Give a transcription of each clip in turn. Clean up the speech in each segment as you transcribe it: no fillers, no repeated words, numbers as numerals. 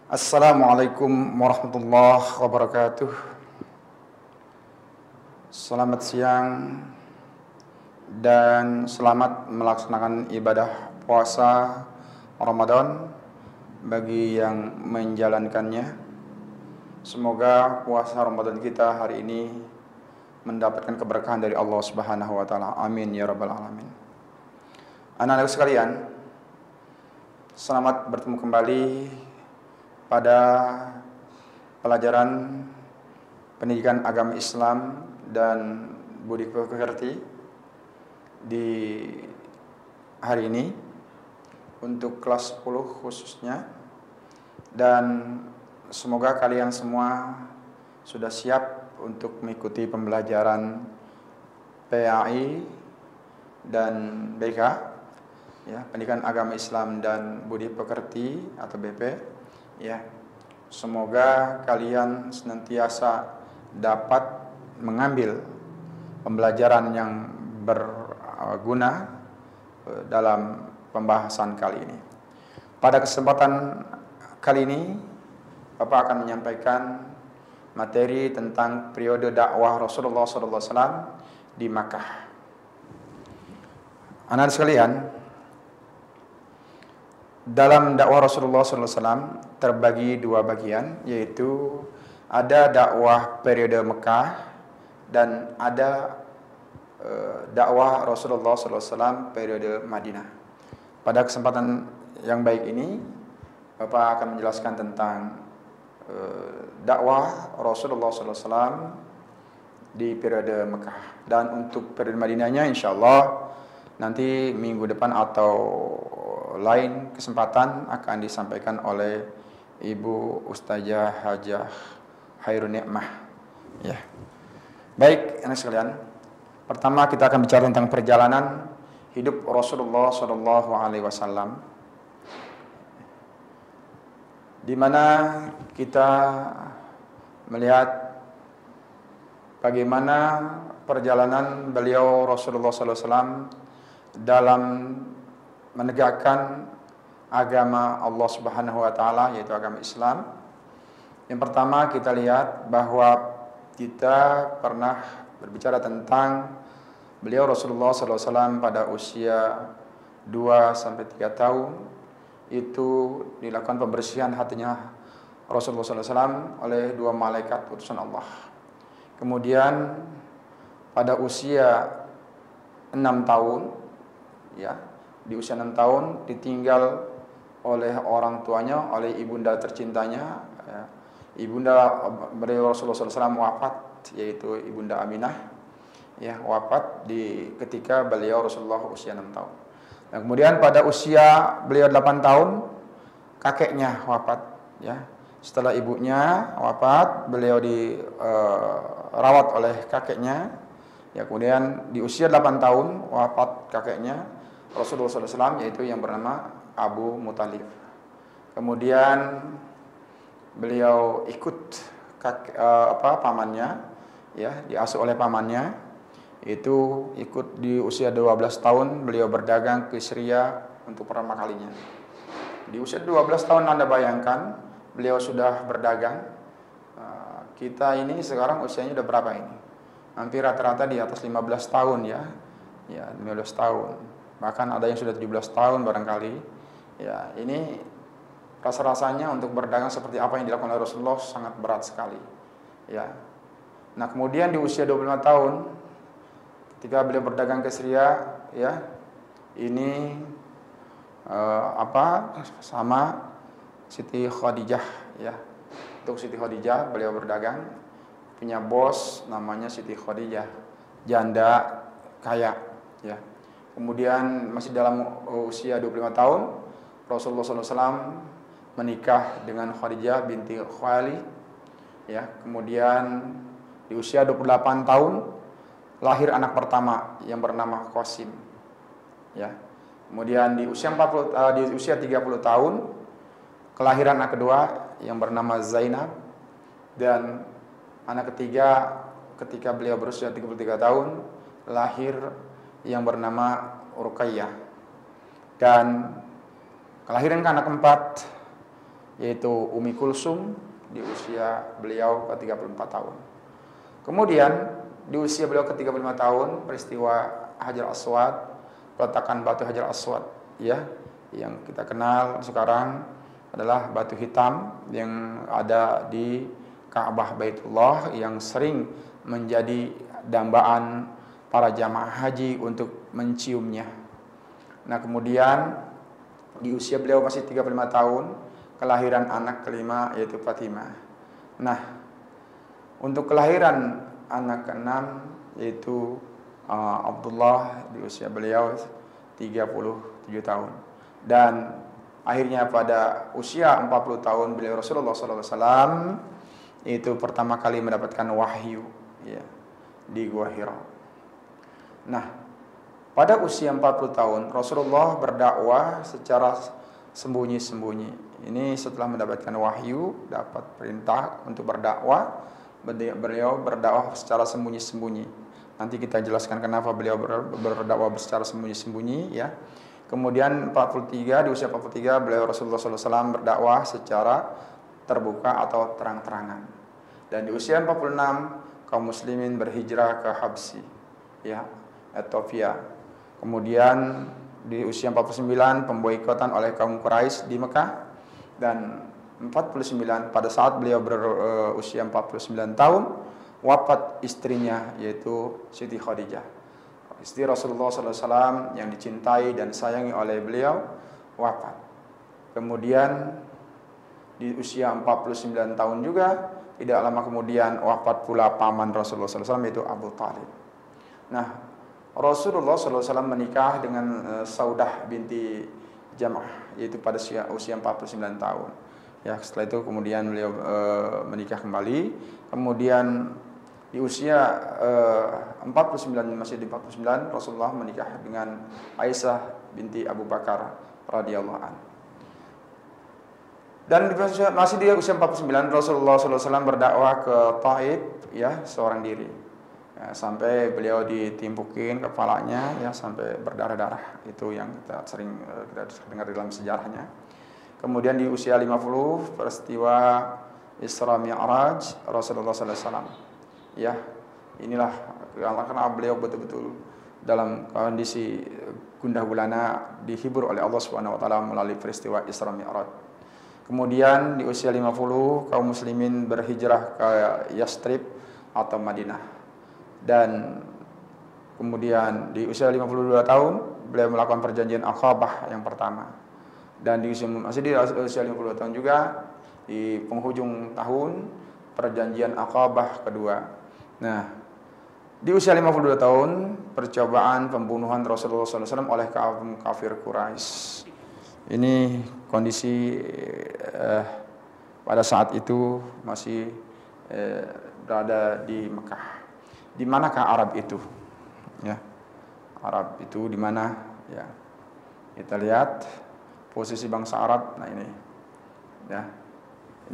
Assalamualaikum warahmatullahi wabarakatuh. Selamat siang dan selamat melaksanakan ibadah puasa Ramadan bagi yang menjalankannya. Semoga puasa Ramadan kita hari ini mendapatkan keberkahan dari Allah Subhanahu wa taala. Amin ya rabbal alamin. Anak-anak sekalian, selamat bertemu kembali pada pelajaran pendidikan agama Islam dan budi pekerti di hari ini untuk kelas 10 khususnya, dan semoga kalian semua sudah siap untuk mengikuti pembelajaran PAI dan BK, ya, pendidikan agama Islam dan budi pekerti atau BP. Ya, semoga kalian senantiasa dapat mengambil pembelajaran yang berguna dalam pembahasan kali ini. Pada kesempatan kali ini, Bapak akan menyampaikan materi tentang periode dakwah Rasulullah SAW di Makkah. Anak sekalian, dalam dakwah Rasulullah SAW terbagi dua bagian, yaitu ada dakwah periode Mekah dan ada dakwah Rasulullah SAW periode Madinah. Pada kesempatan yang baik ini, Bapak akan menjelaskan tentang dakwah Rasulullah SAW di periode Mekah, dan untuk periode Madinahnya insya Allah nanti minggu depan atau lain kesempatan akan disampaikan oleh Ibu Ustazah Hajah Hairun Ni'mah. Ya. Baik, anak sekalian. Pertama kita akan bicara tentang perjalanan hidup Rasulullah SAW, di mana kita melihat bagaimana perjalanan beliau Rasulullah SAW dalam menegakkan agama Allah Subhanahu wa taala, yaitu agama Islam. Yang pertama kita lihat bahwa kita pernah berbicara tentang beliau Rasulullah SAW pada usia 2-3 tahun itu dilakukan pembersihan hatinya Rasulullah SAW oleh dua malaikat utusan Allah. Kemudian pada usia 6 tahun, ya, di usia 6 tahun ditinggal oleh orang tuanya, oleh ibunda tercintanya, ya. Ibunda beliau Rasulullah SAW wafat, yaitu ibunda Aminah, ya, wafat ketika beliau Rasulullah usia 6 tahun. Dan kemudian pada usia beliau 8 tahun kakeknya wafat, ya. Setelah ibunya wafat, beliau dirawat oleh kakeknya, ya. Kemudian di usia 8 tahun wafat kakeknya Rasulullah SAW, yaitu yang bernama Abu Muthalib. Kemudian beliau ikut pamannya, ya, diasuh oleh pamannya. Itu ikut di usia 12 tahun beliau berdagang ke Syria untuk pertama kalinya. Di usia 12 tahun Anda bayangkan beliau sudah berdagang. Kita ini sekarang usianya udah berapa ini? Hampir rata-rata di atas 15 tahun, ya. Ya, 15 tahun. Bahkan ada yang sudah 17 tahun barangkali. Ya, ini rasa-rasanya untuk berdagang seperti apa yang dilakukan oleh Rasulullah sangat berat sekali. Ya. Nah, kemudian di usia 25 tahun ketika beliau berdagang ke Syria, ya, ini sama Siti Khadijah, ya. Untuk Siti Khadijah beliau berdagang, punya bos namanya Siti Khadijah, janda kaya, ya. Kemudian masih dalam usia 25 tahun Rasulullah SAW menikah dengan Khadijah binti Khuwailid, ya. Kemudian di usia 28 tahun lahir anak pertama yang bernama Qasim, ya. Kemudian di usia 30 tahun kelahiran anak kedua yang bernama Zainab, dan anak ketiga ketika beliau berusia 33 tahun lahir yang bernama Ruqayyah. Dan kelahiran anak keempat yaitu Umi Kulsum di usia beliau ke 34 tahun. Kemudian di usia beliau ke 35 tahun peristiwa Hajar Aswad, peletakan batu Hajar Aswad ya, yang kita kenal sekarang adalah batu hitam yang ada di Ka'bah Baitullah yang sering menjadi dambaan para jamaah haji untuk menciumnya. Nah, kemudian di usia beliau masih 35 tahun kelahiran anak kelima yaitu Fatimah. Nah, untuk kelahiran anak keenam yaitu Abdullah di usia beliau 37 tahun. Dan akhirnya pada usia 40 tahun beliau Rasulullah SAW itu pertama kali mendapatkan wahyu ya, di Gua Hira. Nah, pada usia 40 tahun Rasulullah berdakwah secara sembunyi-sembunyi. Ini setelah mendapatkan wahyu, dapat perintah untuk berdakwah, beliau berdakwah secara sembunyi-sembunyi. Nanti kita jelaskan kenapa beliau berdakwah secara sembunyi-sembunyi ya. Kemudian 43, di usia 43 beliau Rasulullah SAW berdakwah secara terbuka atau terang-terangan. Dan di usia 46 kaum muslimin berhijrah ke Habsi ya, Ethiopia. Kemudian di usia 49 pemboikotan oleh kaum Quraisy di Mekah, dan 49 pada saat beliau berusia 49 tahun wafat istrinya yaitu Siti Khadijah, istri Rasulullah SAW yang dicintai dan sayangi oleh beliau, wafat. Kemudian di usia 49 tahun juga tidak lama kemudian wafat pula paman Rasulullah SAW yaitu Abu Talib. Nah, Rasulullah SAW menikah dengan Saudah binti Jam'ah yaitu pada usia 49 tahun. Ya, setelah itu kemudian beliau menikah kembali. Kemudian di usia 49 masih di 49 Rasulullah menikah dengan Aisyah binti Abu Bakar radhiyallahu anhu. Dan masih di usia 49 Rasulullah SAW berdakwah ke Taif ya, seorang diri. Ya, sampai beliau ditimpukin kepalanya ya sampai berdarah-darah. Itu yang kita sering kita dengar dalam sejarahnya. Kemudian di usia 50 peristiwa Isra Mi'raj Rasulullah SAW. Ya, inilah karena beliau betul-betul dalam kondisi gundah gulana dihibur oleh Allah Subhanahu wa taala melalui peristiwa Isra Mi'raj. Kemudian di usia 50 kaum muslimin berhijrah ke Yastrib atau Madinah. Dan kemudian di usia 52 tahun beliau melakukan perjanjian Aqabah yang pertama. Dan di usia 52 tahun juga di penghujung tahun perjanjian Aqabah kedua. Nah, di usia 52 tahun percobaan pembunuhan Rasulullah SAW oleh kaum kafir Quraisy. Ini kondisi pada saat itu masih berada di Mekah. Di manakah Arab itu? Ya, Arab itu di mana? Ya, kita lihat posisi bangsa Arab. Nah ini, ya,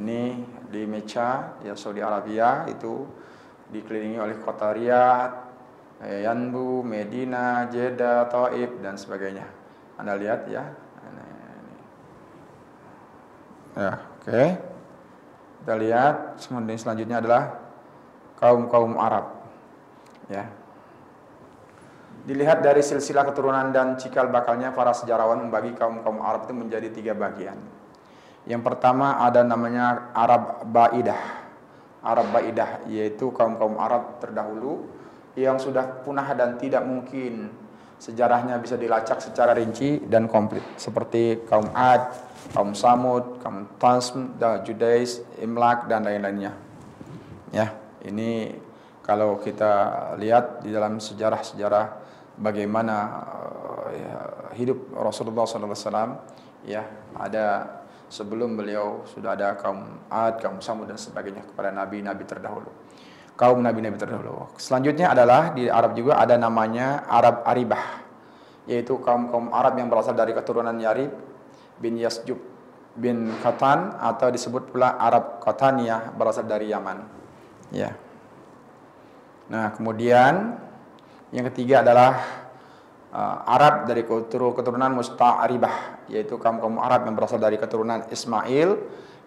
ini di Mecca, ya Saudi Arabia itu dikelilingi oleh kota Riyadh, Yanbu, Medina, Jeddah, Taif dan sebagainya. Anda lihat ya. Ya, oke. Kita lihat kemudian selanjutnya adalah kaum Arab. Ya. Dilihat dari silsilah keturunan dan cikal bakalnya, para sejarawan membagi kaum Arab itu menjadi 3 bagian. Yang pertama ada namanya Arab Baidah. Arab Baidah yaitu kaum Arab terdahulu yang sudah punah dan tidak mungkin sejarahnya bisa dilacak secara rinci dan komplit, seperti kaum Ad, kaum Samud, kaum Tasm, Judais, Imlak dan lain-lainnya. Ya, ini kalau kita lihat di dalam sejarah-sejarah bagaimana hidup Rasulullah SAW, ya ada sebelum beliau sudah ada kaum Ad, kaum Samud dan sebagainya kepada nabi-nabi terdahulu, kaum nabi-nabi terdahulu. Selanjutnya adalah di Arab juga ada namanya Arab Aribah, yaitu kaum Arab yang berasal dari keturunan Yarib bin Yasjub bin Qatan atau disebut pula Arab Qataniyah berasal dari Yaman. Ya. Nah, kemudian yang ketiga adalah Arab dari keturunan Musta'ribah, yaitu kaum Arab yang berasal dari keturunan Ismail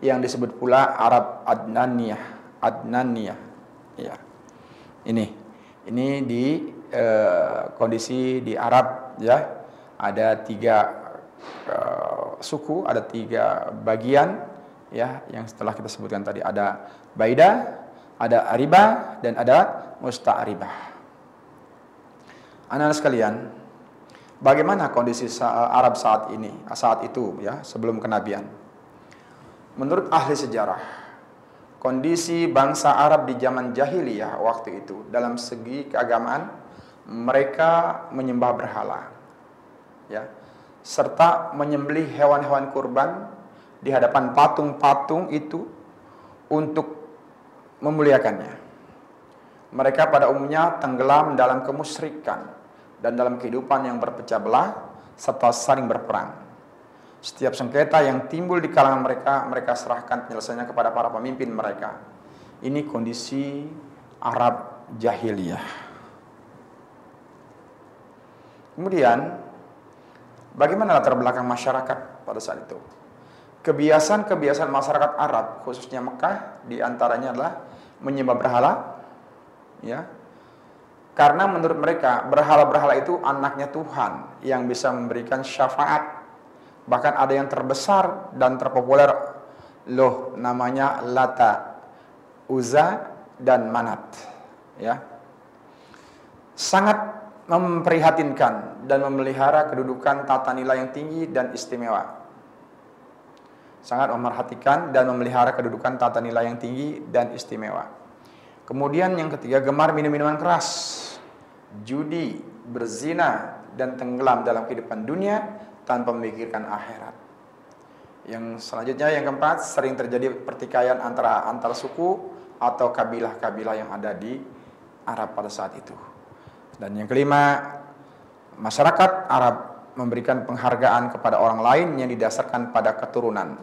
yang disebut pula Arab Adnaniyah. Adnaniyah, ya. Ini di kondisi di Arab, ya. Ada 3 suku, ada 3 bagian, ya, yang setelah kita sebutkan tadi. Ada Baidah, ada Aribah, dan ada Musta'ribah. Anak-anak sekalian, bagaimana kondisi Arab saat itu, ya, sebelum kenabian? Menurut ahli sejarah, kondisi bangsa Arab di zaman jahiliyah waktu itu dalam segi keagamaan, mereka menyembah berhala, ya, serta menyembelih hewan-hewan kurban di hadapan patung-patung itu untuk memuliakannya. Mereka pada umumnya tenggelam dalam kemusyrikan dan dalam kehidupan yang berpecah belah serta saling berperang. Setiap sengketa yang timbul di kalangan mereka serahkan penyelesaiannya kepada para pemimpin mereka. Ini kondisi Arab jahiliyah. Kemudian, bagaimana latar belakang masyarakat pada saat itu? Kebiasaan-kebiasaan masyarakat Arab, khususnya Mekah, diantaranya adalah menyembah berhala, ya. Karena menurut mereka, berhala-berhala itu anaknya Tuhan yang bisa memberikan syafaat. Bahkan ada yang terbesar dan terpopuler, namanya Lata, Uzza, dan Manat, ya. Sangat memprihatinkan dan memelihara kedudukan tata nilai yang tinggi dan istimewa. Sangat memerhatikan dan memelihara kedudukan tata nilai yang tinggi dan istimewa. Kemudian yang ketiga, gemar minum-minuman keras, judi, berzina, dan tenggelam dalam kehidupan dunia tanpa memikirkan akhirat. Yang selanjutnya, yang keempat, sering terjadi pertikaian antar suku atau kabilah-kabilah yang ada di Arab pada saat itu. Dan yang kelima, masyarakat Arab memberikan penghargaan kepada orang lain yang didasarkan pada keturunan,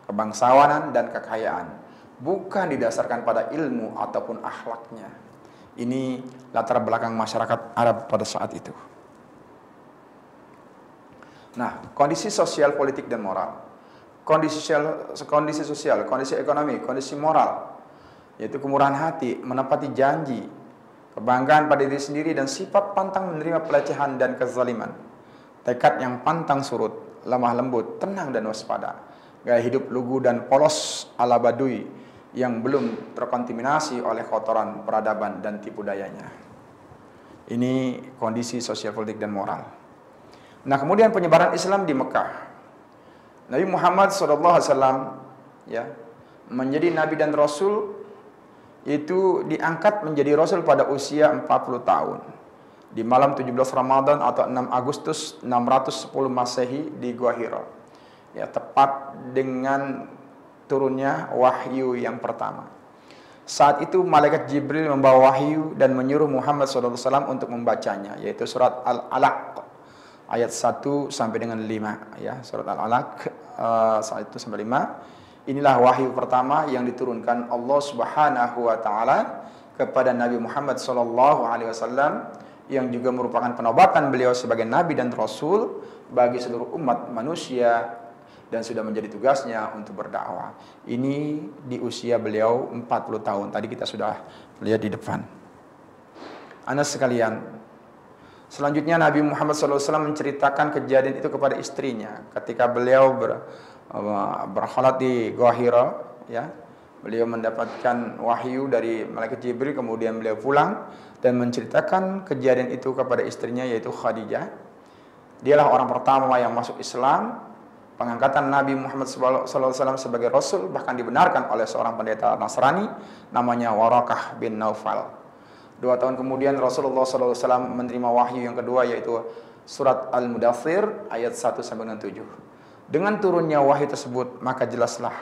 kebangsawanan, dan kekayaan, bukan didasarkan pada ilmu ataupun akhlaknya. Ini latar belakang masyarakat Arab pada saat itu. Nah, kondisi sosial, politik, dan moral. Kondisi sosial, kondisi ekonomi, kondisi moral, yaitu kemurahan hati, menepati janji, kebanggaan pada diri sendiri, dan sifat pantang menerima pelecehan dan kezaliman. Tekad yang pantang surut, lemah lembut, tenang dan waspada. Gaya hidup lugu dan polos ala Baduy yang belum terkontaminasi oleh kotoran peradaban dan tipu dayanya. Ini kondisi sosial, politik, dan moral. Nah, kemudian penyebaran Islam di Mekah. Nabi Muhammad SAW, ya, menjadi Nabi dan Rasul, itu diangkat menjadi Rasul pada usia 40 tahun. Di malam 17 Ramadan atau 6 Agustus 610 Masehi di Gua Hira. Ya, tepat dengan turunnya wahyu yang pertama. Saat itu malaikat Jibril membawa wahyu dan menyuruh Muhammad SAW untuk membacanya, yaitu surat Al-Alaq ayat 1 sampai dengan 5, ya. Surat Al-Alaq 1 sampai 5. Inilah wahyu pertama yang diturunkan Allah Subhanahu wa taala kepada Nabi Muhammad SAW, yang juga merupakan penobatan beliau sebagai nabi dan rasul bagi seluruh umat manusia, dan sudah menjadi tugasnya untuk berdakwah. Ini di usia beliau 40 tahun. Tadi kita sudah lihat di depan. Anak sekalian, selanjutnya Nabi Muhammad SAW menceritakan kejadian itu kepada istrinya ketika beliau berkhalat di Gua Hira, ya. Beliau mendapatkan wahyu dari malaikat Jibril, kemudian beliau pulang dan menceritakan kejadian itu kepada istrinya, yaitu Khadijah. Dialah orang pertama yang masuk Islam. Pengangkatan Nabi Muhammad SAW sebagai Rasul bahkan dibenarkan oleh seorang pendeta Nasrani namanya Warakah bin Naufal. 2 tahun kemudian Rasulullah SAW menerima wahyu yang kedua, yaitu surat Al-Mudaththir ayat 1 sampai 7. Dengan turunnya wahyu tersebut, maka jelaslah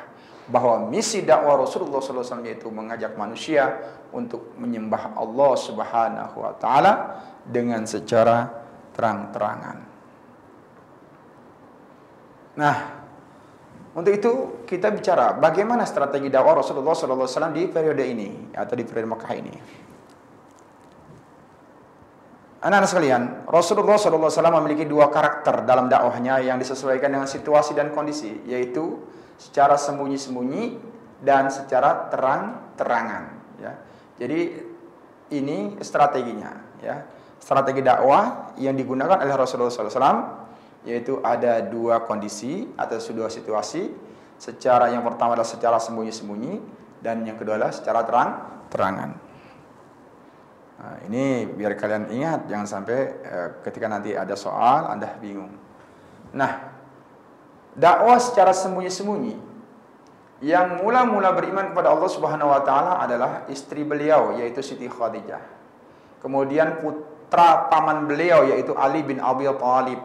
bahwa misi dakwah Rasulullah SAW yaitu mengajak manusia untuk menyembah Allah Subhanahu wa taala dengan secara terang-terangan. Nah, untuk itu kita bicara bagaimana strategi dakwah Rasulullah SAW di periode ini atau di periode Mekah ini. Anak-anak sekalian, Rasulullah SAW memiliki 2 karakter dalam dakwahnya yang disesuaikan dengan situasi dan kondisi, yaitu secara sembunyi-sembunyi dan secara terang-terangan, ya. Jadi ini strateginya, ya. Strategi dakwah yang digunakan oleh Rasulullah SAW, yaitu ada dua kondisi atau dua situasi. Secara yang pertama adalah secara sembunyi-sembunyi, dan yang kedua adalah secara terang-terangan. Nah, ini biar kalian ingat, jangan sampai ketika nanti ada soal Anda bingung. Nah, dakwah secara sembunyi-sembunyi yang mula-mula beriman kepada Allah Subhanahu wa taala adalah istri beliau, yaitu Siti Khadijah. Kemudian putra paman beliau, yaitu Ali bin Abi Thalib.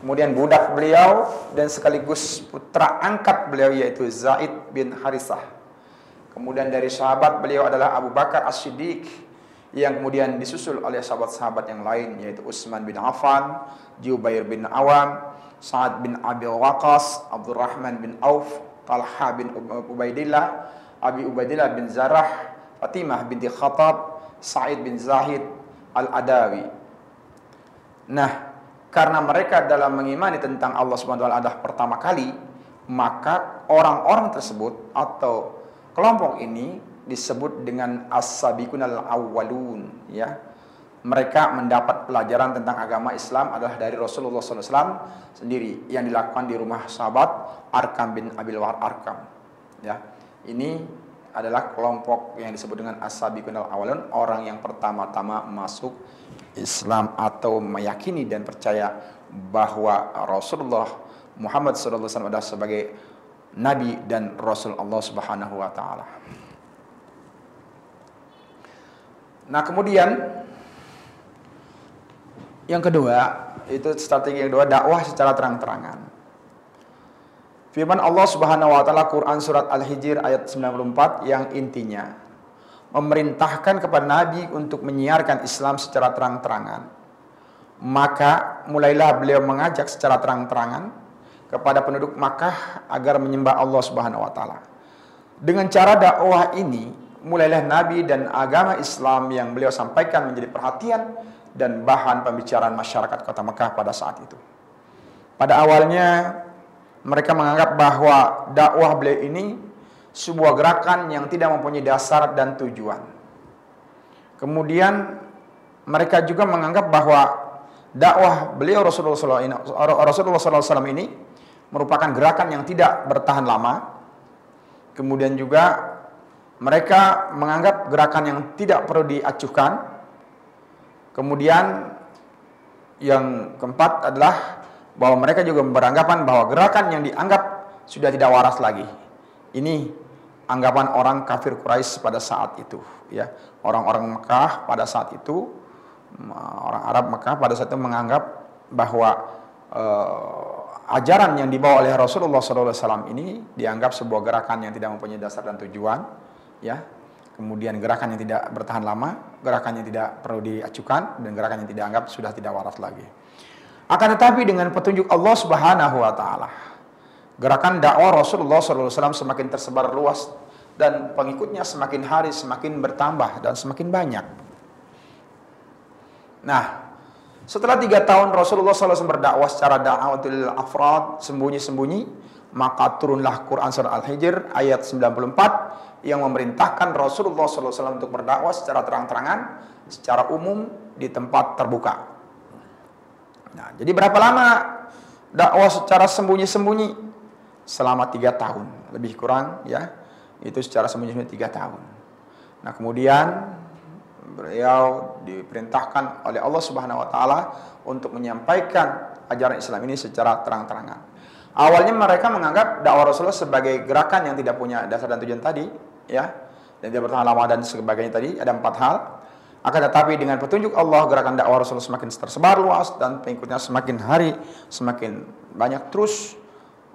Kemudian budak beliau dan sekaligus putra angkat beliau, yaitu Zaid bin Harisah. Kemudian dari sahabat beliau adalah Abu Bakar As-Siddiq, yang kemudian disusul oleh sahabat-sahabat yang lain, yaitu Utsman bin Affan, Jubair bin Awam, Sa'ad bin Abi Waqqas, Abdurrahman bin Auf, Talha bin Ubaidillah, Abi Ubaidillah bin Zarah, Fatimah binti Khattab, Sa'id bin Zahid Al-Adawi. Nah, karena mereka dalam mengimani tentang Allah Subhanahu wa taala adalah pertama kali, maka orang-orang tersebut atau kelompok ini disebut dengan as-sabiqunal awwalun, ya. Mereka mendapat pelajaran tentang agama Islam adalah dari Rasulullah SAW sendiri, yang dilakukan di rumah sahabat Arkam bin Abil Arkam, ya. Ini adalah kelompok yang disebut dengan as-sabiqunal awwalun, orang yang pertama-tama masuk Islam atau meyakini dan percaya bahwa Rasulullah Muhammad SAW adalah sebagai Nabi dan Rasul Allah Subhanahu wa taala. Nah, kemudian yang kedua, itu strategi yang kedua, dakwah secara terang-terangan. Firman Allah Subhanahu wa taala Quran surat Al-Hijr ayat 94 yang intinya memerintahkan kepada Nabi untuk menyiarkan Islam secara terang-terangan. Maka mulailah beliau mengajak secara terang-terangan kepada penduduk Makkah agar menyembah Allah Subhanahu wa taala. Dengan cara dakwah ini, mulailah Nabi dan agama Islam yang beliau sampaikan menjadi perhatian dan bahan pembicaraan masyarakat kota Mekah pada saat itu. Pada awalnya mereka menganggap bahwa dakwah beliau ini sebuah gerakan yang tidak mempunyai dasar dan tujuan. Kemudian mereka juga menganggap bahwa dakwah beliau Rasulullah SAW ini merupakan gerakan yang tidak bertahan lama. Kemudian juga mereka menganggap gerakan yang tidak perlu diacuhkan. Kemudian yang keempat adalah bahwa mereka juga beranggapan bahwa gerakan yang dianggap sudah tidak waras lagi. Ini anggapan orang kafir Quraisy pada saat itu, ya. Orang-orang Mekah pada saat itu, orang Arab Mekah pada saat itu menganggap bahwa ajaran yang dibawa oleh Rasulullah SAW ini dianggap sebuah gerakan yang tidak mempunyai dasar dan tujuan, ya. Kemudian gerakan yang tidak bertahan lama, gerakan yang tidak perlu diacuhkan, dan gerakan yang tidak dianggap sudah tidak waras lagi. Akan tetapi dengan petunjuk Allah Subhanahu wa taala, gerakan dakwah Rasulullah SAW semakin tersebar luas dan pengikutnya semakin hari semakin bertambah dan semakin banyak. Nah, setelah 3 tahun Rasulullah SAW berdakwah secara da'watul afrad, sembunyi-sembunyi, maka turunlah Quran surah Al-Hijr ayat 94 yang memerintahkan Rasulullah SAW untuk berdakwah secara terang-terangan, secara umum di tempat terbuka. Nah, jadi berapa lama dakwah secara sembunyi-sembunyi? Selama 3 tahun, lebih kurang, ya. Itu secara sembunyi-sembunyi 3 tahun. Nah, kemudian beliau diperintahkan oleh Allah Subhanahu wa taala untuk menyampaikan ajaran Islam ini secara terang-terangan. Awalnya mereka menganggap dakwah Rasulullah sebagai gerakan yang tidak punya dasar dan tujuan tadi, ya. Dan tidak bertahan lama dan sebagainya tadi, ada 4 hal. Akan tetapi dengan petunjuk Allah, gerakan dakwah Rasulullah semakin tersebar luas dan pengikutnya semakin hari semakin banyak terus.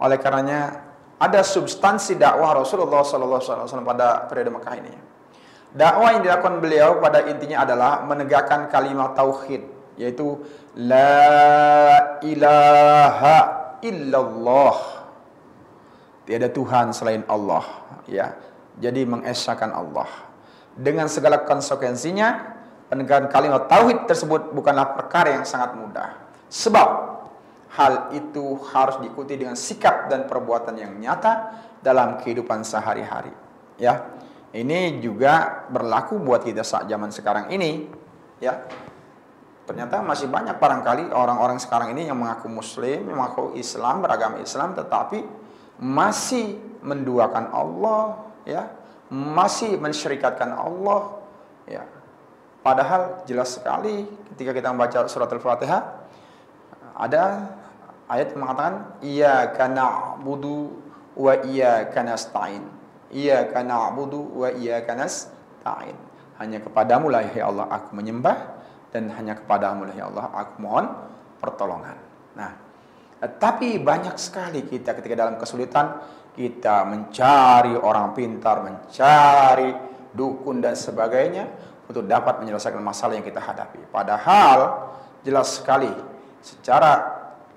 Oleh karenanya ada substansi dakwah Rasulullah SAW pada periode Mekah ini. Dakwah yang dilakukan beliau pada intinya adalah menegakkan kalimat tauhid, yaitu la ilaha illallah, tiada Tuhan selain Allah, ya. Jadi mengesahkan Allah dengan segala konsekuensinya. Penegakan kalimat tauhid tersebut bukanlah perkara yang sangat mudah. Sebab hal itu harus diikuti dengan sikap dan perbuatan yang nyata dalam kehidupan sehari-hari. Ya, ini juga berlaku buat kita saat zaman sekarang ini. Ya, ternyata masih banyak barangkali orang-orang sekarang ini yang mengaku Muslim, yang mengaku Islam, beragama Islam, tetapi masih menduakan Allah, ya, masih mensyirikatkan Allah, ya. Padahal jelas sekali ketika kita membaca surat Al-Fatihah ada ayat yang mengatakan iyyaka na'budu wa iyyaka nasta'in. Iyyaka na'budu wa iyyaka nasta'in. Hanya kepadamu lah ya Allah aku menyembah, dan hanya kepadamu lah ya Allah aku mohon pertolongan. Nah, tapi banyak sekali kita ketika dalam kesulitan kita mencari orang pintar, mencari dukun dan sebagainya untuk dapat menyelesaikan masalah yang kita hadapi. Padahal jelas sekali secara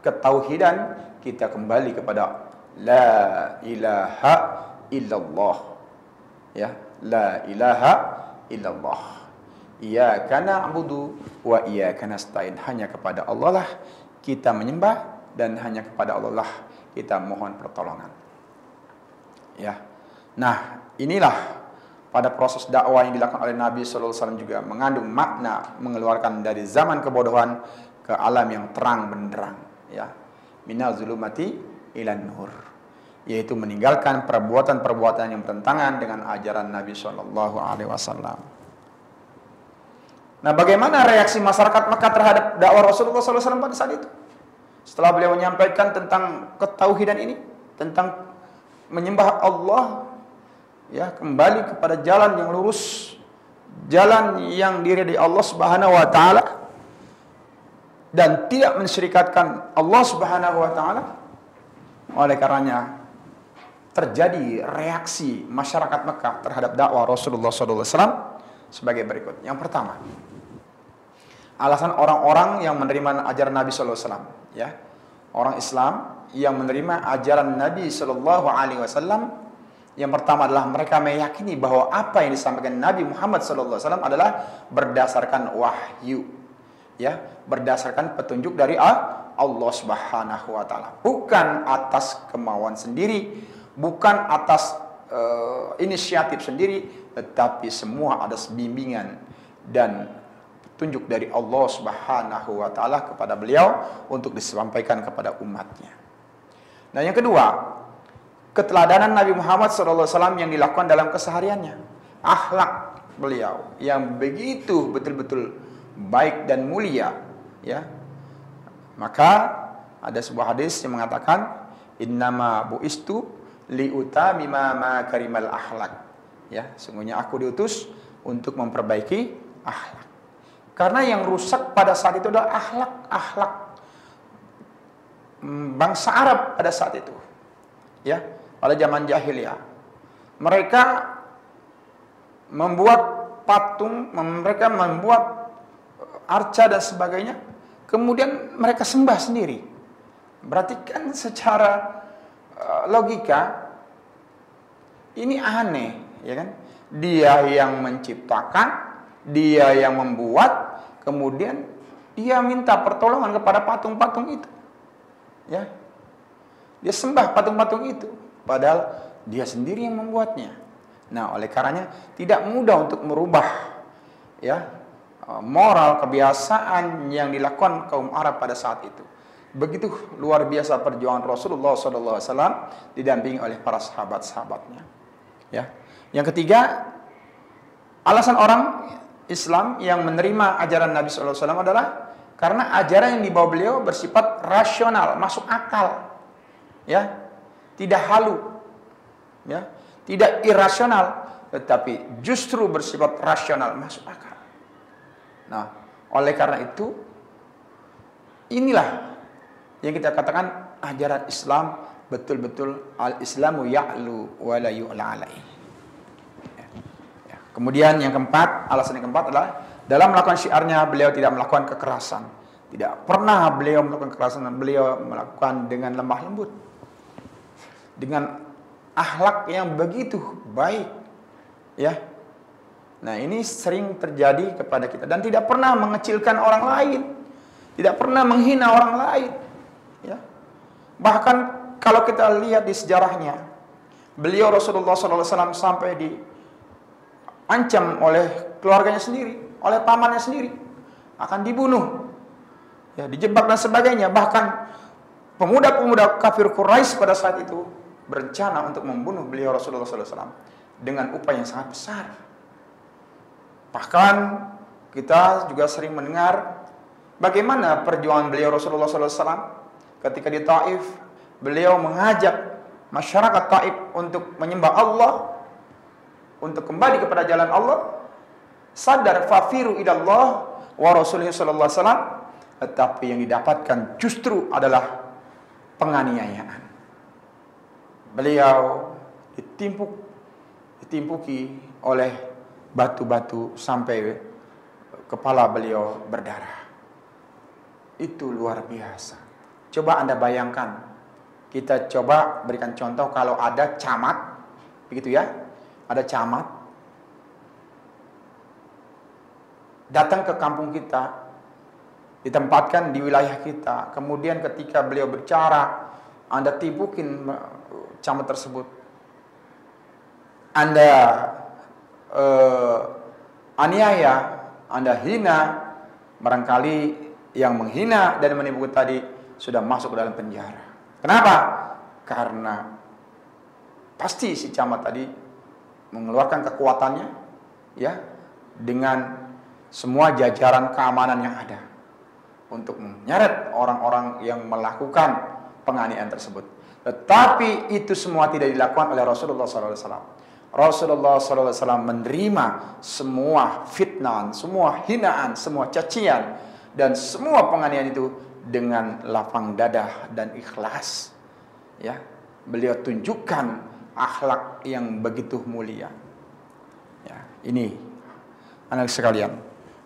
ketauhidan kita kembali kepada la ilaha illallah. Ya, la ilaha illallah. Iyyaka na'budu wa iyyaka nasta'in. Hanya kepada Allah lah kita menyembah, dan hanya kepada Allah lah kita mohon pertolongan. Ya. Nah, inilah pada proses dakwah yang dilakukan oleh Nabi sallallahu alaihi wasallam juga mengandung makna mengeluarkan dari zaman kebodohan ke alam yang terang benderang, ya. Minaz zulumati ilan nur, yaitu meninggalkan perbuatan-perbuatan yang bertentangan dengan ajaran Nabi sallallahu alaihi wasallam. Nah, bagaimana reaksi masyarakat Mekah terhadap dakwah Rasulullah sallallahu alaihi wasallam pada saat itu? Setelah beliau menyampaikan tentang ketauhidan ini, tentang menyembah Allah, ya, kembali kepada jalan yang lurus, jalan yang diridai Allah Subhanahu wa taala, dan tidak mensyirikatkan Allah Subhanahu wa taala. Oleh karenanya terjadi reaksi masyarakat Mekah terhadap dakwah Rasulullah sallallahu alaihi wasallam sebagai berikut. Yang pertama, alasan orang-orang yang menerima ajaran Nabi sallallahu alaihi wasallam, ya. Orang Islam yang menerima ajaran Nabi sallallahu alaihi wasallam, yang pertama adalah mereka meyakini bahwa apa yang disampaikan Nabi Muhammad sallallahu alaihi wasallam adalah berdasarkan wahyu, ya, berdasarkan petunjuk dari Allah Subhanahu wa taala, bukan atas kemauan sendiri, bukan atas inisiatif sendiri, tetapi semua atas bimbingan dan petunjuk dari Allah Subhanahu wa taala kepada beliau untuk disampaikan kepada umatnya. Nah, yang kedua, keteladanan Nabi Muhammad SAW yang dilakukan dalam kesehariannya, akhlak beliau yang begitu betul-betul baik dan mulia, ya. Maka ada sebuah hadis yang mengatakan innama buistu liutamima makarimal akhlak, ya, sungguhnya aku diutus untuk memperbaiki akhlak. Karena yang rusak pada saat itu adalah akhlak bangsa Arab pada saat itu, ya. Pada zaman jahiliyah, mereka membuat patung, mereka membuat arca dan sebagainya, kemudian mereka sembah sendiri. Berarti kan secara logika ini aneh, ya kan? Dia yang menciptakan, dia yang membuat, kemudian dia minta pertolongan kepada patung-patung itu, ya. Dia sembah patung-patung itu, padahal dia sendiri yang membuatnya. Nah, oleh karenanya tidak mudah untuk merubah, ya, moral kebiasaan yang dilakukan kaum Arab pada saat itu. Begitu luar biasa perjuangan Rasulullah SAW didampingi oleh para sahabat-sahabatnya, ya. Yang ketiga, alasan orang Islam yang menerima ajaran Nabi SAW adalah karena ajaran yang dibawa beliau bersifat rasional, masuk akal, ya, tidak halu, ya, tidak irasional, tetapi justru bersifat rasional, masuk akal. Nah, oleh karena itu, inilah yang kita katakan ajaran Islam betul-betul al-Islamu ya'lu wa la yu'la alaihi. Ya. Kemudian yang keempat, alasan yang keempat adalah dalam melakukan syiarnya beliau tidak melakukan kekerasan. Tidak pernah beliau melakukan kekerasan, beliau melakukan dengan lemah lembut, dengan akhlak yang begitu baik, ya. Nah, ini sering terjadi kepada kita, dan tidak pernah mengecilkan orang lain, tidak pernah menghina orang lain, Ya. Bahkan kalau kita lihat di sejarahnya, beliau Rasulullah SAW sampai diancam oleh keluarganya sendiri, oleh pamannya sendiri, akan dibunuh, ya, dijebak dan sebagainya. Bahkan pemuda-pemuda kafir Quraisy pada saat itu berencana untuk membunuh beliau Rasulullah SAW dengan upaya yang sangat besar. Bahkan kita juga sering mendengar bagaimana perjuangan beliau Rasulullah SAW ketika di Taif. Beliau mengajak masyarakat Taif untuk menyembah Allah, untuk kembali kepada jalan Allah, sadar fafiru ilallah wa rasulih sallallahu alaihi wasallam, tetapi yang didapatkan justru adalah penganiayaan. Beliau ditimpuki oleh batu-batu sampai kepala beliau berdarah. Itu luar biasa. Coba Anda bayangkan, kita coba berikan contoh kalau ada camat, begitu ya, ada camat datang ke kampung kita, ditempatkan di wilayah kita, kemudian ketika beliau bicara, Anda tipukin camat tersebut, Anda aniaya, Anda hina, barangkali yang menghina dan menipu tadi sudah masuk ke dalam penjara. Kenapa? Karena pasti si camat tadi mengeluarkan kekuatannya, ya, dengan semua jajaran keamanan yang ada untuk menyeret orang-orang yang melakukan penganiayaan tersebut. Tetapi itu semua tidak dilakukan oleh Rasulullah SAW. Rasulullah SAW menerima semua fitnah, semua hinaan, semua cacian, dan semua penganiayaan itu dengan lapang dada dan ikhlas. Ya, beliau tunjukkan akhlak yang begitu mulia. Ya, ini anak sekalian,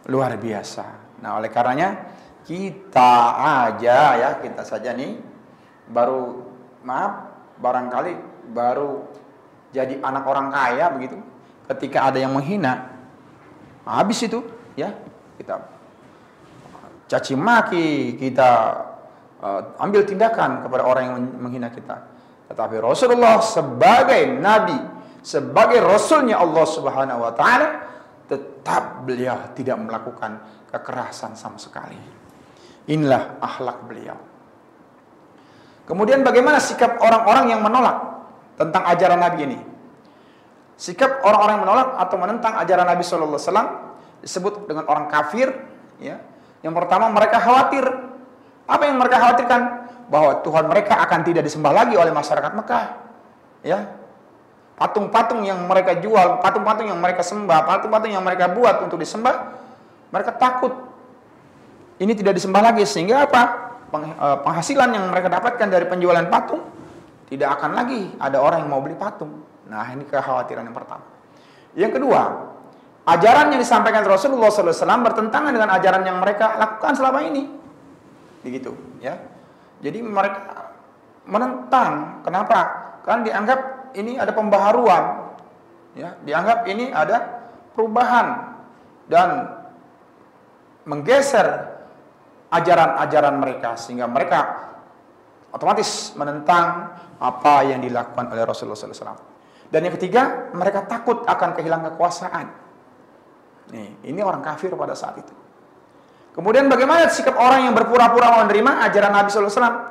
luar biasa. Nah, oleh karenanya kita aja ya, kita saja nih baru, maaf, barangkali baru jadi anak orang kaya begitu. Ketika ada yang menghina, habis itu ya, kita caci maki, kita ambil tindakan kepada orang yang menghina kita. Tetapi Rasulullah sebagai nabi, sebagai rasulnya Allah Subhanahu wa taala, tetap beliau tidak melakukan kekerasan sama sekali. Inilah akhlak beliau. Kemudian bagaimana sikap orang-orang yang menolak tentang ajaran Nabi ini? Sikap orang-orang yang menolak atau menentang ajaran Nabi sallallahu alaihi wasallam disebut dengan orang kafir, ya. Yang pertama, mereka khawatir. Apa yang mereka khawatirkan? Bahwa Tuhan mereka akan tidak disembah lagi oleh masyarakat Mekah. Ya. Patung-patung yang mereka jual, patung-patung yang mereka sembah, patung-patung yang mereka buat untuk disembah, mereka takut ini tidak disembah lagi. Sehingga apa? Penghasilan yang mereka dapatkan dari penjualan patung, tidak akan lagi ada orang yang mau beli patung. Nah, ini kekhawatiran yang pertama. Yang kedua, ajaran yang disampaikan Rasulullah SAW bertentangan dengan ajaran yang mereka lakukan selama ini. Begitu, ya. Jadi mereka menentang. Kenapa? Karena dianggap ini ada pembaharuan, ya. Dianggap ini ada perubahan dan menggeser ajaran-ajaran mereka, sehingga mereka otomatis menentang apa yang dilakukan oleh Rasulullah SAW. Dan yang ketiga, mereka takut akan kehilangan kekuasaan. Ini orang kafir pada saat itu. Kemudian bagaimana sikap orang yang berpura-pura menerima ajaran Nabi SAW,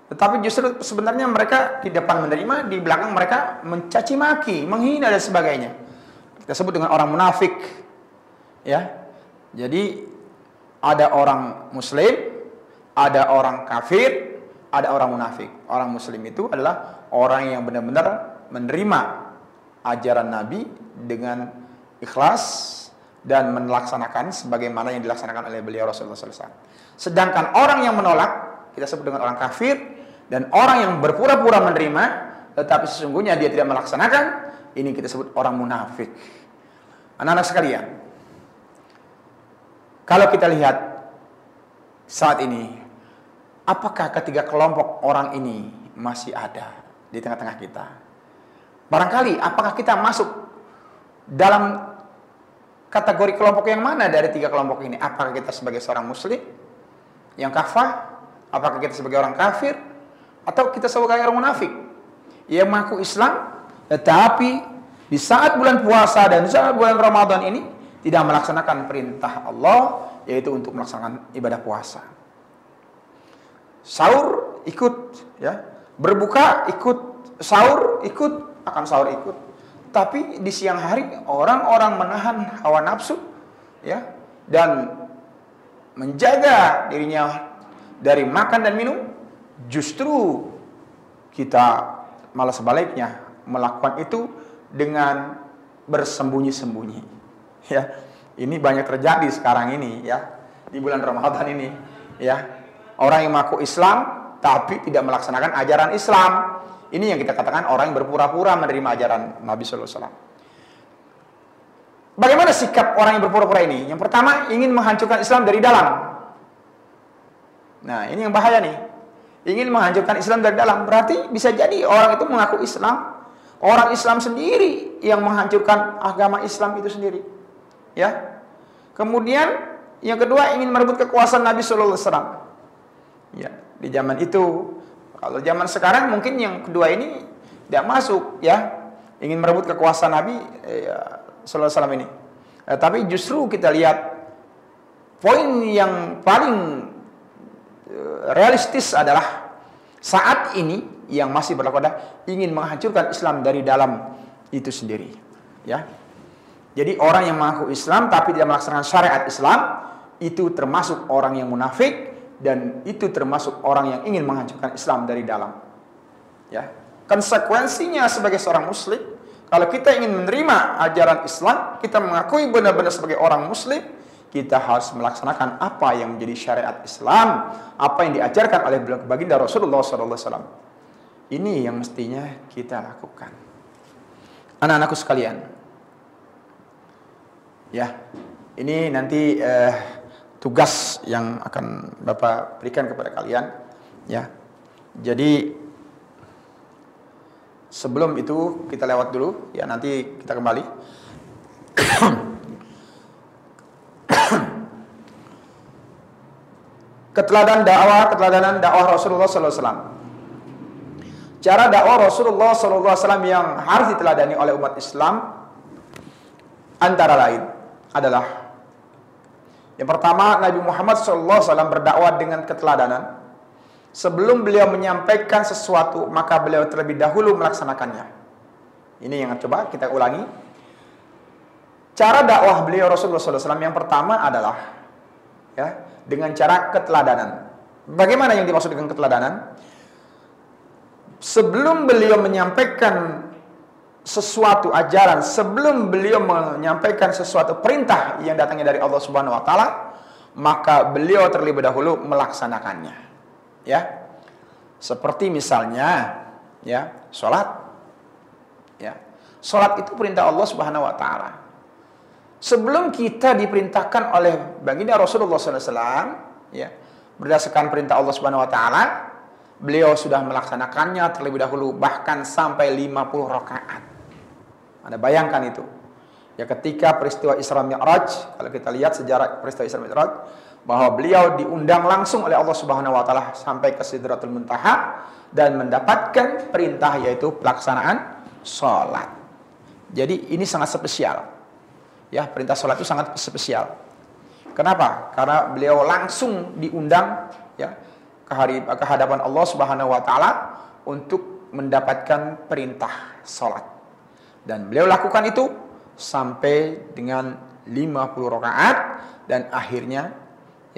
tetapi justru sebenarnya mereka di depan menerima, di belakang mereka mencaci maki, menghina dan sebagainya. Kita sebut dengan orang munafik. Ya. Jadi ada orang muslim, ada orang kafir, ada orang munafik. Orang muslim itu adalah orang yang benar-benar menerima ajaran Nabi dengan ikhlas dan melaksanakan sebagaimana yang dilaksanakan oleh beliau Rasulullah SAW. Sedangkan orang yang menolak, kita sebut dengan orang kafir, dan orang yang berpura-pura menerima, tetapi sesungguhnya dia tidak melaksanakan, ini kita sebut orang munafik. Anak-anak sekalian, kalau kita lihat saat ini, apakah ketiga kelompok orang ini masih ada di tengah-tengah kita? Barangkali, apakah kita masuk dalam kategori kelompok yang mana dari tiga kelompok ini? Apakah kita sebagai seorang muslim yang kafah, Apakah kita sebagai orang kafir atau kita sebagai orang munafik yang mengaku Islam tetapi di saat bulan puasa dan di saat bulan Ramadan ini tidak melaksanakan perintah Allah, yaitu untuk melaksanakan ibadah puasa. Sahur ikut, ya, berbuka ikut, sahur ikut, akan sahur ikut. Tapi di siang hari orang-orang menahan hawa nafsu, ya, dan menjaga dirinya dari makan dan minum. Justru kita malah sebaliknya melakukan itu dengan bersembunyi-sembunyi. Ya, ini banyak terjadi sekarang ini, ya, di bulan Ramadan ini, ya. Orang yang mengaku Islam tapi tidak melaksanakan ajaran Islam. Ini yang kita katakan orang yang berpura-pura menerima ajaran Nabi sallallahu alaihi wasallam. Bagaimana sikap orang yang berpura-pura ini? Yang pertama, ingin menghancurkan Islam dari dalam. Nah, ini yang bahaya nih. Ingin menghancurkan Islam dari dalam. Berarti bisa jadi orang itu mengaku Islam, orang Islam sendiri yang menghancurkan agama Islam itu sendiri. Ya. Kemudian yang kedua, ingin merebut kekuasaan Nabi sallallahu alaihi wasallam. Ya, di zaman itu. Kalau zaman sekarang mungkin yang kedua ini tidak masuk, ya. Ingin merebut kekuasaan Nabi sallallahu alaihi wasallam ini. Tapi justru kita lihat poin yang paling realistis adalah saat ini yang masih berlaku adalah ingin menghancurkan Islam dari dalam itu sendiri, ya. Jadi orang yang mengaku Islam tapi tidak melaksanakan syariat Islam itu termasuk orang yang munafik, dan itu termasuk orang yang ingin menghancurkan Islam dari dalam. Ya. Konsekuensinya sebagai seorang muslim, kalau kita ingin menerima ajaran Islam, kita mengakui benar-benar sebagai orang muslim, kita harus melaksanakan apa yang menjadi syariat Islam, apa yang diajarkan oleh baginda Rasulullah SAW. Ini yang mestinya kita lakukan. Anak-anakku sekalian, ya, ini nanti tugas yang akan Bapak berikan kepada kalian, ya. Jadi sebelum itu kita lewat dulu, ya, nanti kita kembali. Keteladanan dakwah Rasulullah SAW. Cara dakwah Rasulullah SAW yang harus diteladani oleh umat Islam antara lain adalah: yang pertama, Nabi Muhammad SAW berdakwah dengan keteladanan. Sebelum beliau menyampaikan sesuatu, maka beliau terlebih dahulu melaksanakannya. Ini yang coba kita ulangi. Cara dakwah beliau Rasulullah SAW yang pertama adalah, ya, dengan cara keteladanan. Bagaimana yang dimaksud dengan keteladanan? Sebelum beliau menyampaikan sesuatu ajaran, sebelum beliau menyampaikan sesuatu perintah yang datangnya dari Allah Subhanahu wa taala, maka beliau terlebih dahulu melaksanakannya. Ya. Seperti misalnya, ya, salat. Ya. Salat itu perintah Allah Subhanahu wa taala. Sebelum kita diperintahkan oleh baginda Rasulullah SAW, ya, berdasarkan perintah Allah Subhanahu wa taala, beliau sudah melaksanakannya terlebih dahulu, bahkan sampai 50 rakaat. Anda bayangkan itu. Ya, ketika peristiwa Isra Mi'raj, kalau kita lihat sejarah peristiwa Isra Mi'raj, bahwa beliau diundang langsung oleh Allah Subhanahu wa taala sampai ke Sidratul Muntaha dan mendapatkan perintah, yaitu pelaksanaan salat. Jadi ini sangat spesial. Ya, perintah salat itu sangat spesial. Kenapa? Karena beliau langsung diundang, ya, ke hadapan Allah Subhanahu wa taala untuk mendapatkan perintah salat. Dan beliau lakukan itu sampai dengan 50 rakaat dan akhirnya,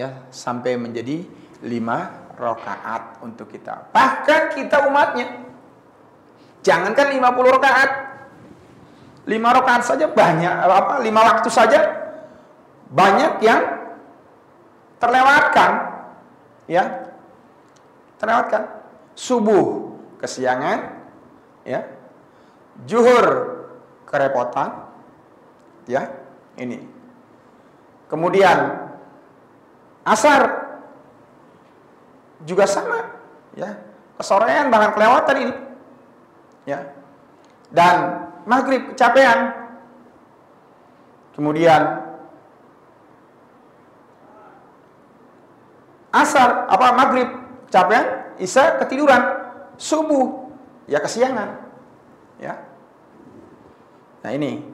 ya, sampai menjadi 5 rakaat untuk kita. Bahkan kita umatnya, jangankan 50 rakaat, 5 rakaat saja banyak, 5 waktu saja banyak yang terlewatkan, ya, terlewatkan. Subuh kesiangan, ya, zuhur kerepotan, ya, ini. Kemudian asar juga sama, ya, kesorean bahkan kelewatan ini, ya. Dan maghrib kecapean. Kemudian maghrib kecapean, isya ketiduran, subuh ya kesiangan. Ya. Nah ini,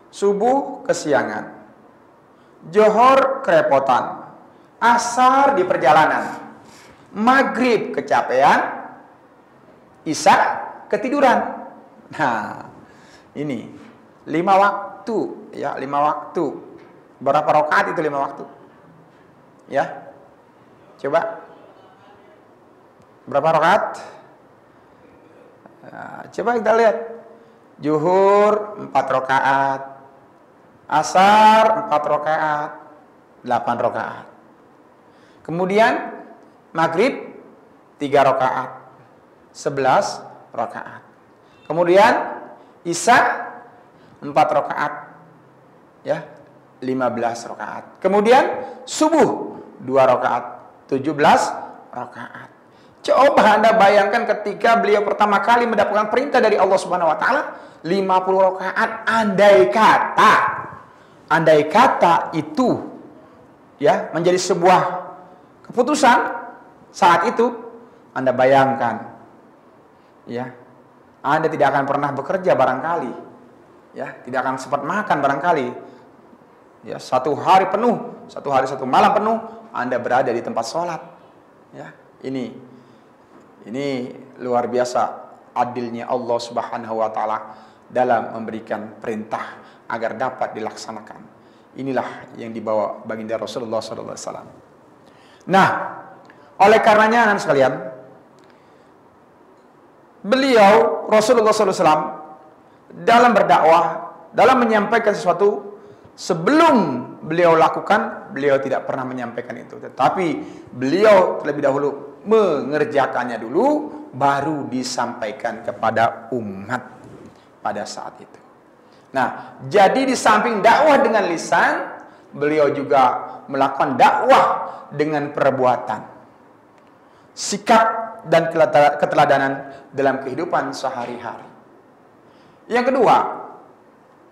subuh kesiangan, Johor kerepotan, asar di perjalanan, maghrib kecapean, isya ketiduran. Nah, ini 5 waktu, ya 5 waktu. Berapa rakaat itu 5 waktu? Ya, coba. Berapa rakaat? Nah, coba kita lihat. Zuhur 4 rakaat, asar 4 rakaat, 8 rakaat. Kemudian maghrib 3 rakaat, 11 rakaat. Kemudian isya 4 rakaat, ya 15 rakaat. Kemudian subuh 2 rakaat, 17 rakaat. Coba Anda bayangkan ketika beliau pertama kali mendapatkan perintah dari Allah Subhanahu wa taala 50 rakaat, andai kata itu ya menjadi sebuah keputusan saat itu, Anda bayangkan ya, Anda tidak akan pernah bekerja barangkali, ya, tidak akan sempat makan barangkali, ya, 1 hari penuh, 1 hari 1 malam penuh, Anda berada di tempat sholat, ya, ini luar biasa adilnya Allah Subhanahu wa taala dalam memberikan perintah agar dapat dilaksanakan. Inilah yang dibawa baginda Rasulullah sallallahu alaihi wasallam. Nah, oleh karenanya anak sekalian, beliau Rasulullah sallallahu alaihi wasallam dalam berdakwah, dalam menyampaikan sesuatu, sebelum beliau lakukan, beliau tidak pernah menyampaikan itu, tetapi beliau terlebih dahulu mengerjakannya dulu, baru disampaikan kepada umat pada saat itu. Nah, jadi di samping dakwah dengan lisan, beliau juga melakukan dakwah dengan perbuatan, sikap dan keteladanan dalam kehidupan sehari-hari. Yang kedua,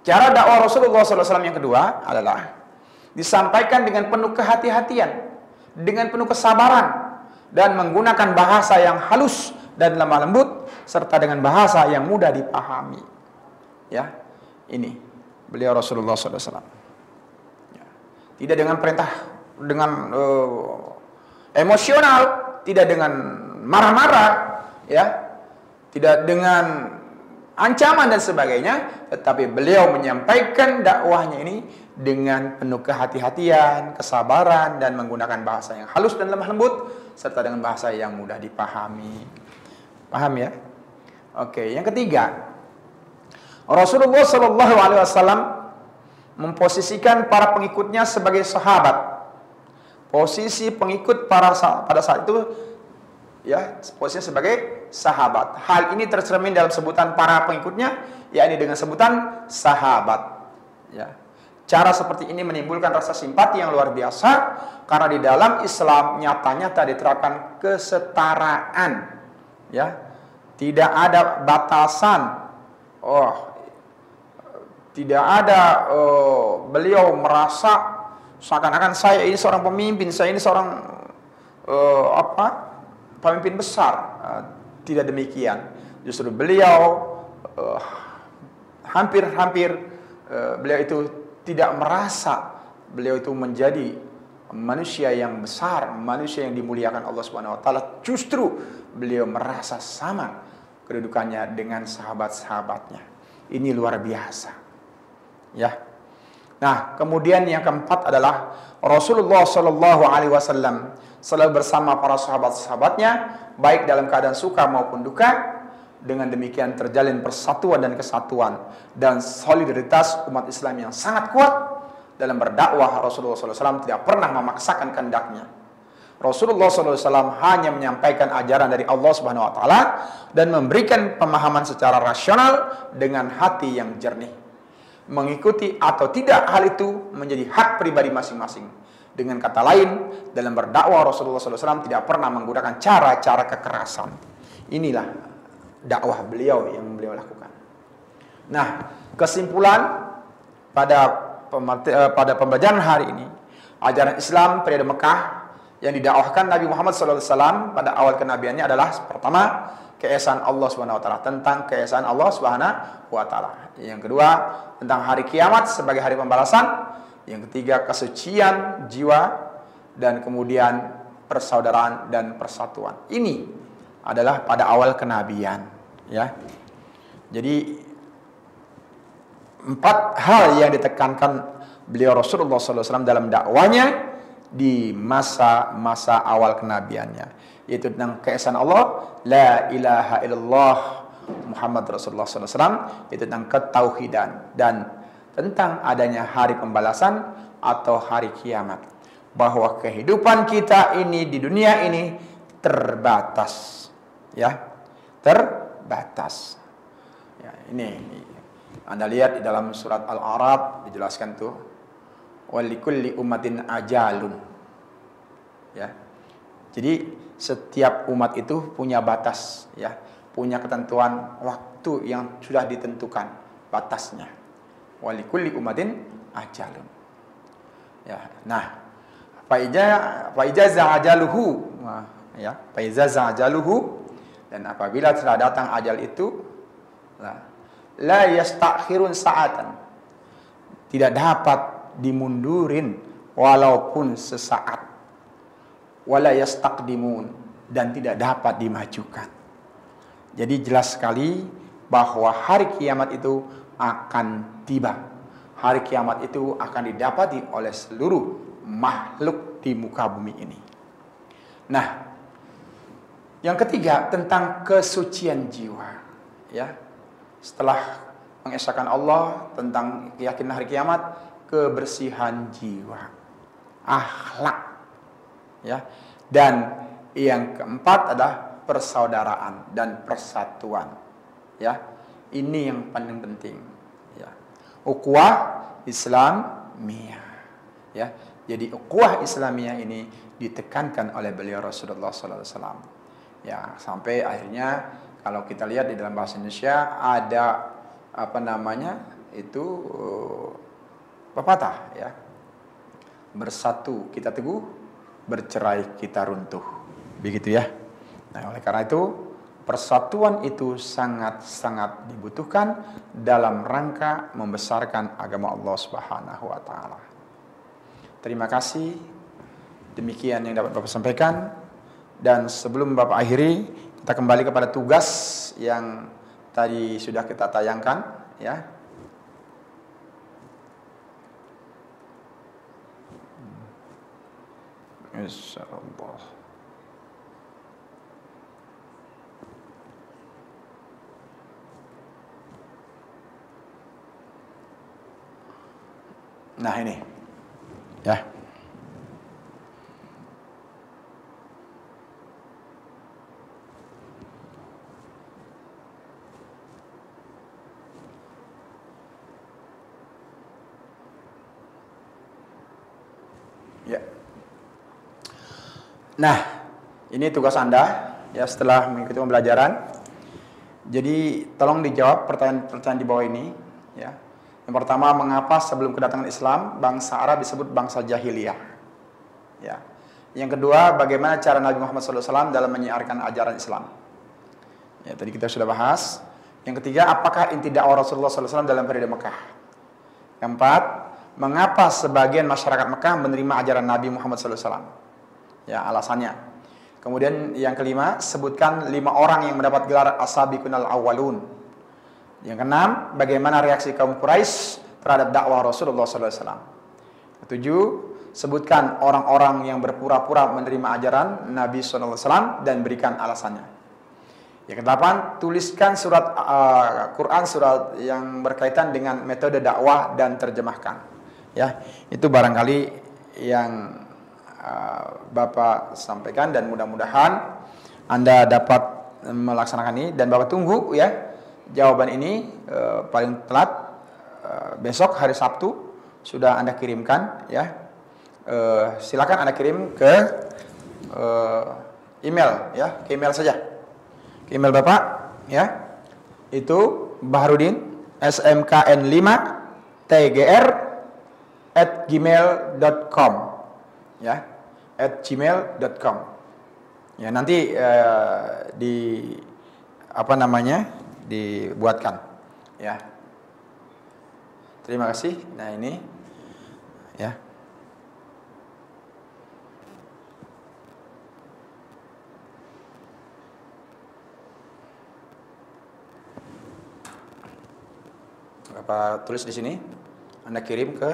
cara dakwah Rasulullah SAW yang kedua adalah disampaikan dengan penuh kehati-hatian, dengan penuh kesabaran, dan menggunakan bahasa yang halus dan lemah lembut, serta dengan bahasa yang mudah dipahami. Ya, ini beliau Rasulullah SAW. Ya. Tidak dengan perintah, dengan emosional, tidak dengan marah-marah, ya, tidak dengan ancaman dan sebagainya, tetapi beliau menyampaikan dakwahnya ini dengan penuh kehati-hatian, kesabaran, dan menggunakan bahasa yang halus dan lemah lembut, serta dengan bahasa yang mudah dipahami. Paham ya? Oke, yang ketiga, Rasulullah SAW memposisikan para pengikutnya sebagai sahabat. Posisi pengikut pada saat itu, ya, posisinya sebagai sahabat. Hal ini tercermin dalam sebutan para pengikutnya, yakni dengan sebutan sahabat. Ya. Cara seperti ini menimbulkan rasa simpati yang luar biasa, karena di dalam Islam nyata-nyata diterapkan kesetaraan, ya, tidak ada batasan. Tidak ada beliau merasa seakan-akan saya ini seorang pemimpin, saya ini seorang pemimpin besar. Tidak demikian. Justru beliau hampir-hampir beliau itu tidak merasa beliau itu menjadi manusia yang besar, manusia yang dimuliakan Allah Subhanahu wa taala. Justru beliau merasa sama kedudukannya dengan sahabat-sahabatnya. Ini luar biasa. Ya. Nah, kemudian yang keempat adalah Rasulullah Shallallahu alaihi wasallam selalu bersama para sahabat-sahabatnya, baik dalam keadaan suka maupun duka. Dengan demikian terjalin persatuan dan kesatuan dan solidaritas umat Islam yang sangat kuat. Dalam berdakwah, Rasulullah SAW tidak pernah memaksakan kehendaknya. Rasulullah SAW hanya menyampaikan ajaran dari Allah Subhanahu Wa Taala dan memberikan pemahaman secara rasional dengan hati yang jernih. Mengikuti atau tidak hal itu menjadi hak pribadi masing-masing. Dengan kata lain, dalam berdakwah Rasulullah SAW tidak pernah menggunakan cara-cara kekerasan. Inilah dakwah beliau yang beliau lakukan. Nah, kesimpulan pada pembelajaran hari ini, ajaran Islam periode Mekah yang didakwahkan Nabi Muhammad SAW pada awal kenabiannya adalah pertama keesaan Allah Subhanahu wa taala, tentang keesaan Allah Subhanahu wa taala. Yang kedua, tentang hari kiamat sebagai hari pembalasan. Yang ketiga, kesucian jiwa, dan kemudian persaudaraan dan persatuan. Ini adalah pada awal kenabian, ya. Jadi 4 hal yang ditekankan beliau Rasulullah SAW dalam dakwanya di masa-masa awal kenabiannya, yaitu tentang keesaan Allah, la ilaha illallah Muhammad Rasulullah SAW, yaitu tentang ketauhidan, dan tentang adanya hari pembalasan atau hari kiamat, bahwa kehidupan kita ini di dunia ini terbatas, ya, terbatas. Ya, ini Anda lihat di dalam surat Al-A'raf dijelaskan tuh, walikulli ummatin ajalun. Ya. Jadi setiap umat itu punya batas, ya, punya ketentuan waktu yang sudah ditentukan batasnya. Walikulli ummatin ajalun. Ya. Nah, faiza za'ajaluhu, ya, faiza za'ajaluhu, dan apabila telah datang ajal itu, la yastakhirun sa'atan, tidak dapat dimundurin walaupun sesaat, wala yastaqdimun, dan tidak dapat dimajukan. Jadi jelas sekali bahwa hari kiamat itu akan tiba. Hari kiamat itu akan didapati oleh seluruh makhluk di muka bumi ini. Nah, yang ketiga tentang kesucian jiwa, ya. Setelah mengesahkan Allah tentang keyakinan hari kiamat, kebersihan jiwa, akhlak, ya. Dan yang keempat adalah persaudaraan dan persatuan, ya. Ini yang paling penting, ya. Ukhuwah Islamiyah, ya. Jadi ukhuwah Islamiyah ini ditekankan oleh beliau Rasulullah SAW, ya, sampai akhirnya kalau kita lihat di dalam bahasa Indonesia ada itu pepatah, ya, bersatu kita teguh, bercerai kita runtuh, begitu ya. Nah, oleh karena itu persatuan itu sangat-sangat dibutuhkan dalam rangka membesarkan agama Allah Subhanahu wa taala. Terima kasih. Demikian yang dapat Bapak sampaikan, dan sebelum Bapak akhiri, kita kembali kepada tugas yang tadi sudah kita tayangkan, ya. Insyaallah. Nah, ini, ya. Ya. Nah, ini tugas Anda, ya, setelah mengikuti pembelajaran. Jadi tolong dijawab pertanyaan-pertanyaan di bawah ini, ya. Yang pertama, mengapa sebelum kedatangan Islam bangsa Arab disebut bangsa jahiliyah? Ya. Yang kedua, bagaimana cara Nabi Muhammad SAW dalam menyiarkan ajaran Islam? Ya, tadi kita sudah bahas. Yang ketiga, apakah inti dakwah Rasulullah SAW dalam periode Mekah? Yang empat, mengapa sebagian masyarakat Mekah menerima ajaran Nabi Muhammad SAW? Ya, alasannya. Kemudian yang kelima, sebutkan 5 orang yang mendapat gelar as-sabiqunal awwalun. Yang keenam, bagaimana reaksi kaum Quraisy terhadap dakwah Rasulullah SAW? Ketujuh, sebutkan orang-orang yang berpura-pura menerima ajaran Nabi SAW dan berikan alasannya. Yang kedelapan, tuliskan surat Quran, surat yang berkaitan dengan metode dakwah dan terjemahkan. Ya, itu barangkali yang Bapak sampaikan, dan mudah-mudahan Anda dapat melaksanakan ini, dan Bapak tunggu, ya, jawaban ini paling telat besok hari Sabtu sudah Anda kirimkan, ya. Silakan Anda kirim ke email, ya, ke email saja. Ke email Bapak, ya. Itu Bahrudin smkn5tgr@gmail.com, ya. @gmail.com. Ya, nanti dibuatkan. Ya. Terima kasih. Nah, ini ya. Bapak tulis di sini. Anda kirim ke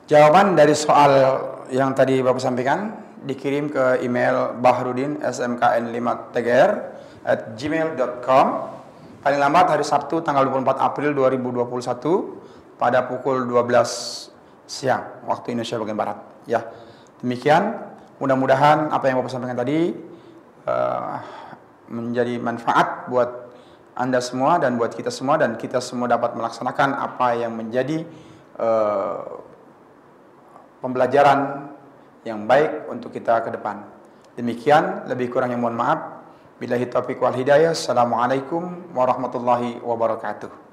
jawaban dari soal yang tadi Bapak sampaikan dikirim ke email bahrudin.smkn5tgr@gmail.com paling lambat hari Sabtu tanggal 24 April 2021 pada pukul 12 siang waktu Indonesia bagian Barat. Ya, demikian. Mudah-mudahan apa yang Bapak sampaikan tadi menjadi manfaat buat Anda semua dan buat kita semua, dan kita semua dapat melaksanakan apa yang menjadi pembelajaran yang baik untuk kita ke depan. Demikian, lebih kurangnya mohon maaf. Billahi taufiq wal hidayah. Assalamualaikum warahmatullahi wabarakatuh.